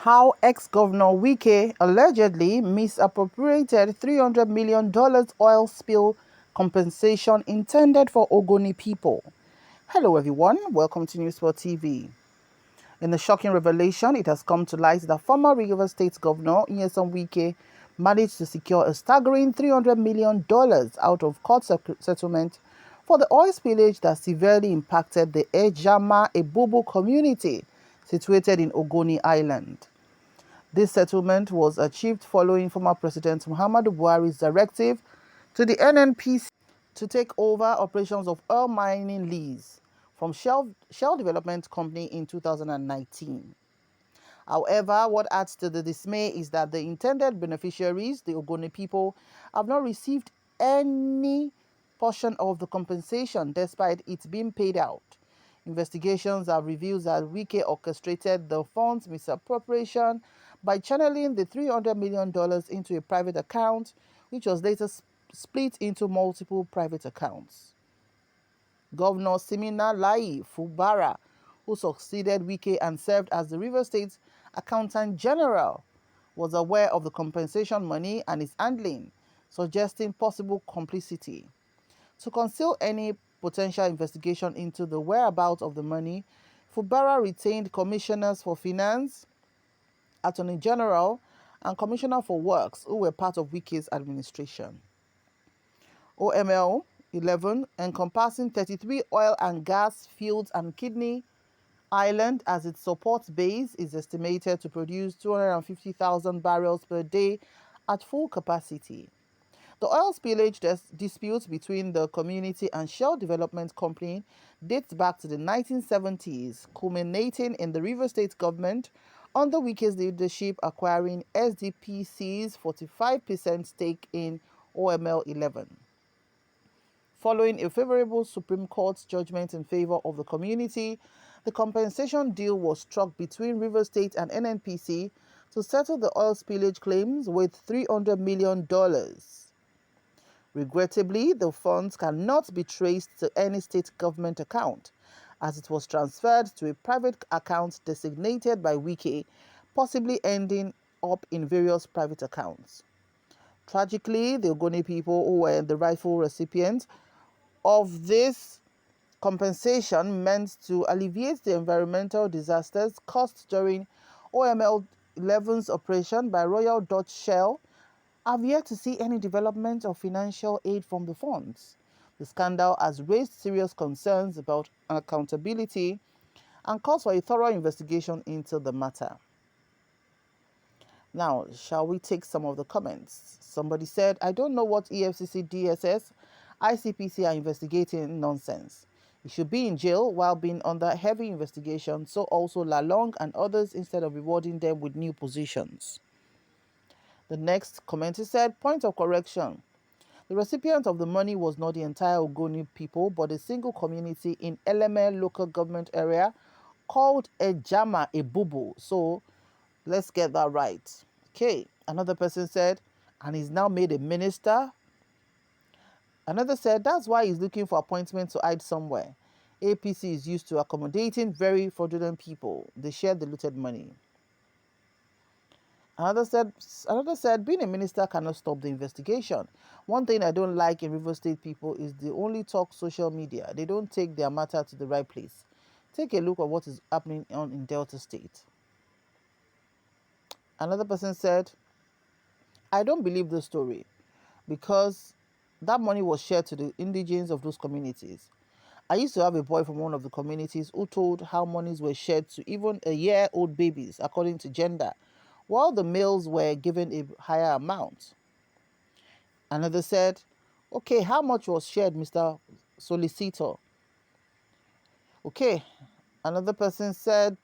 How ex-Governor Wike allegedly misappropriated $300 million oil spill compensation intended for Ogoni people. Hello everyone, welcome to newsspottv. In a shocking revelation, it has come to light that former Rivers State Governor Nyesom Wike managed to secure a staggering $300 million out of court settlement for the oil spillage that severely impacted the Alledgedly Ppropr1Ated community situated in Ogoni Island. This settlement was achieved following former President Muhammadu Buhari's directive to the NNPC to take over operations of oil mining lease from Shell Development Company in 2019. However, what adds to the dismay is that the intended beneficiaries, the Ogoni people, have not received any portion of the compensation despite it being paid out. Investigations have revealed that Wike orchestrated the funds misappropriation by channeling the $300 million into a private account, which was later split into multiple private accounts. Governor Siminalayi Fubara, who succeeded Wike and served as the Rivers State Accountant General, was aware of the compensation money and its handling, suggesting possible complicity. To conceal any potential investigation into the whereabouts of the money, Fubara retained commissioners for finance, attorney general, and commissioner for works who were part of Wike's administration. OML 11, encompassing 33 oil and gas fields and Kidney Island as its support base, is estimated to produce 250,000 barrels per day at full capacity. The oil spillage dispute between the community and Shell Development Company dates back to the 1970s, culminating in the Rivers State government under Wike's leadership acquiring SDPC's 45% stake in OML 11. Following a favorable Supreme Court judgment in favor of the community, the compensation deal was struck between Rivers State and NNPC to settle the oil spillage claims with $300 million. Regrettably, the funds cannot be traced to any state government account, as it was transferred to a private account designated by Wike, possibly ending up in various private accounts. Tragically, the Ogoni people, who were the rightful recipients of this compensation meant to alleviate the environmental disasters caused during OML 11's operation by Royal Dutch Shell, have yet to see any development of financial aid from the funds. The scandal has raised serious concerns about accountability and calls for a thorough investigation into the matter. Now, shall we take some of the comments? Somebody said, I don't know what EFCC, DSS, ICPC are investigating nonsense. He should be in jail while being under heavy investigation, so also Lalong and others, instead of rewarding them with new positions. The next commenter said, point of correction. The recipient of the money was not the entire Ogoni people, but a single community in Eleme local government area called Alledgedly Ppropr1Ated. So let's get that right. Okay. Another person said, and he's now made a minister. Another said, that's why he's looking for appointment to hide somewhere. APC is used to accommodating very fraudulent people. They share the looted money. Another said, being a minister cannot stop the investigation. One thing I don't like in Rivers State people is they only talk social media. They don't take their matter to the right place. Take a look at what is happening in Delta State. Another person said, I don't believe the story because that money was shared to the Indigenes of those communities. I used to have a boy from one of the communities who told how monies were shared to even a year-old babies according to gender, while the males were given a higher amount. Another said, okay, how much was shared, Mr. Solicitor? Okay. Another person said,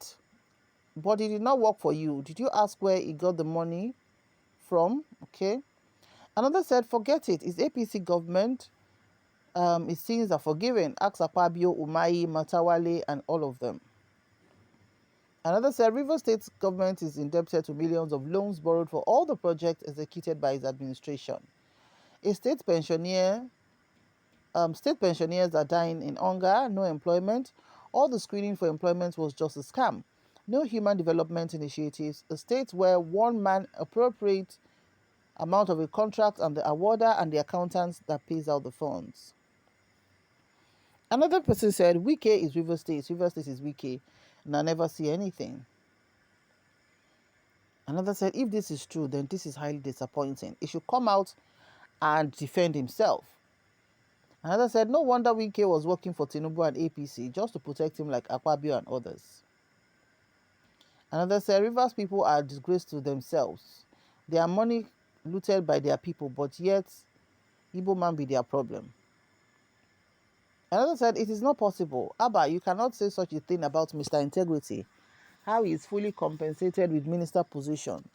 but it did not work for you. Did you ask where he got the money from? Okay. Another said, forget it. It's APC government. His sins are forgiven. Ask Akpabio, Umahi, Matawale, and all of them. Another said, Rivers State government is indebted to millions of loans borrowed for all the projects executed by his administration. State pensioners are dying in hunger, no employment. All the screening for employment was just a scam. no human development initiatives, a state where one man appropriates amount of a contract and the awarder and the accountant that pays out the funds. Another person said, Wike is River State is Wike, and I never see anything. Another said, if this is true, then this is highly disappointing. He should come out and defend himself. Another said, no wonder Wike was working for Tinubu and APC just to protect him like Akpabio and others. Another said, Rivers people are a disgrace to themselves. Their money looted by their people, but yet Igbo man be their problem. Another said, it is not possible. Abba, you cannot say such a thing about Mr. Integrity. How he is fully compensated with minister position.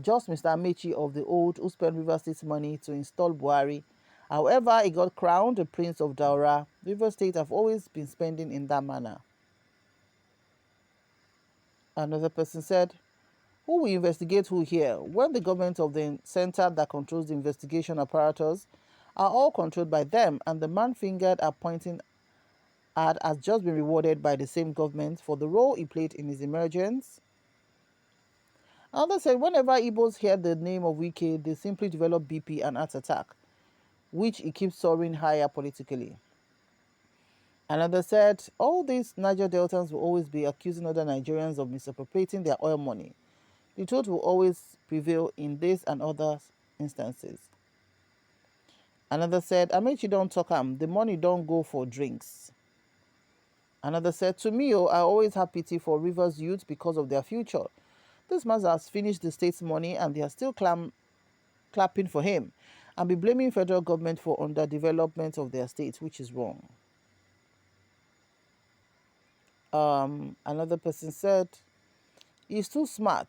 Just Mr. Amechi of the old who spent River State's money to install Buhari. However, he got crowned the Prince of Daura. River State have always been spending in that manner. Another person said, who will investigate who here? When the government of the center that controls the investigation apparatus are all controlled by them, and the man fingered are pointing at has just been rewarded by the same government for the role he played in his emergence. Another said, whenever Igbos hear the name of Wike, they simply develop BP and heart attack, which he keeps soaring higher politically. Another said, all these Niger Deltans will always be accusing other Nigerians of misappropriating their oil money. The truth will always prevail in this and other instances. Another said, Amechi don't talk the money don't go for drinks. Another said, to me, I always have pity for Rivers youth because of their future. This man has finished the state's money and they are still clapping for him and be blaming federal government for underdevelopment of their state, which is wrong. Another person said, he's too smart.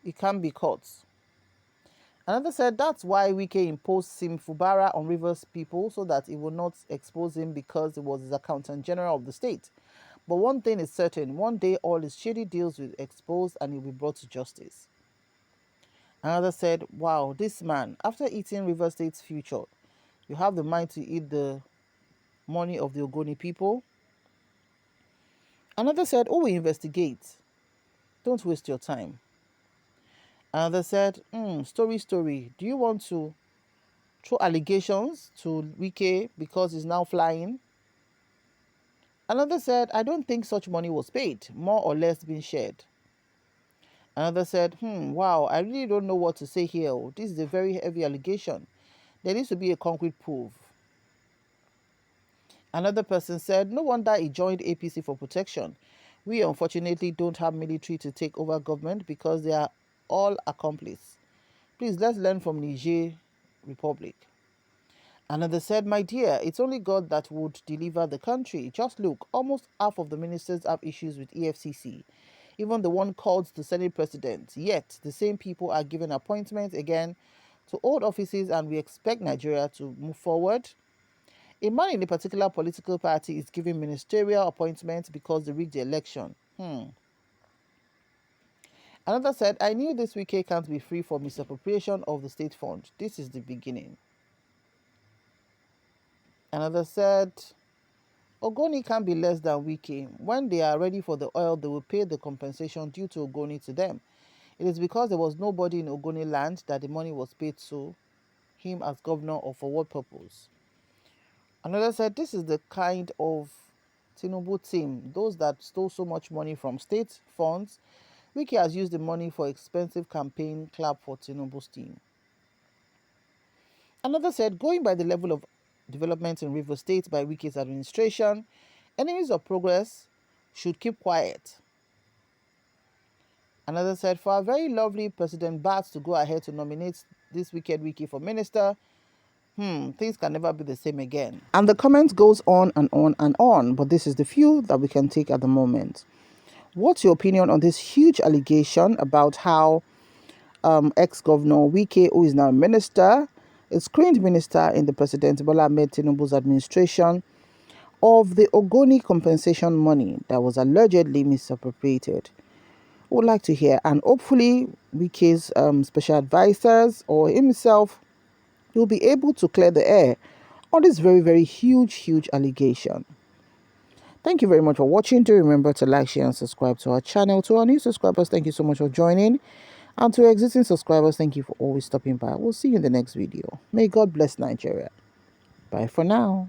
He can't be caught. Another said, that's why Wike imposed Sim Fubara on Rivers people so that it would not expose him because he was his accountant general of the state. But one thing is certain, one day all his shady deals will be exposed and he'll be brought to justice. Another said, wow, this man, after eating River State's future, you have the mind to eat the money of the Ogoni people? Another said, oh, we investigate. Don't waste your time. Another said, story. Do you want to throw allegations to Wike because he's now flying? Another said, I don't think such money was paid, more or less being shared. Another said, wow, I really don't know what to say here. This is a very heavy allegation. There needs to be a concrete proof. Another person said, no wonder he joined APC for protection. We unfortunately don't have military to take over government because they are all accomplices. Please, let's learn from Niger Republic. Another said, my dear, it's only God that would deliver the country. Just look, almost half of the ministers have issues with EFCC. Even the one called the Senate president. Yet, the same people are given appointments again to old offices and we expect Nigeria to move forward. A man in a particular political party is given ministerial appointments because they rigged the election. Another said, I knew this Wike can't be free for misappropriation of the state fund. This is the beginning. Another said, Ogoni can't be less than Wike. When they are ready for the oil, they will pay the compensation due to Ogoni to them. It is because there was nobody in Ogoni land that the money was paid to him as governor, or for what purpose. Another said, this is the kind of Tinubu team, those that stole so much money from state funds. Wike has used the money for expensive campaign clap for Tinubu's team. Another said, going by the level of development in River State by Wike's administration, enemies of progress should keep quiet. Another said, for our very lovely President Bats to go ahead to nominate this wicked Wike for minister, things can never be the same again. And the comment goes on and on and on, but this is the few that we can take at the moment. What's your opinion on this huge allegation about how ex-governor Wike, who is now a minister, a screened minister in the President Bola Ahmed Tinubu's administration, of the Ogoni compensation money that was allegedly misappropriated? Would like to hear, and hopefully Wike's special advisors or himself will be able to clear the air on this very, very huge allegation. Thank you very much for watching. Do remember to like, share, and subscribe to our channel. To our new subscribers, thank you so much for joining. And to existing subscribers, thank you for always stopping by. We'll see you in the next video. May God bless Nigeria. Bye for now.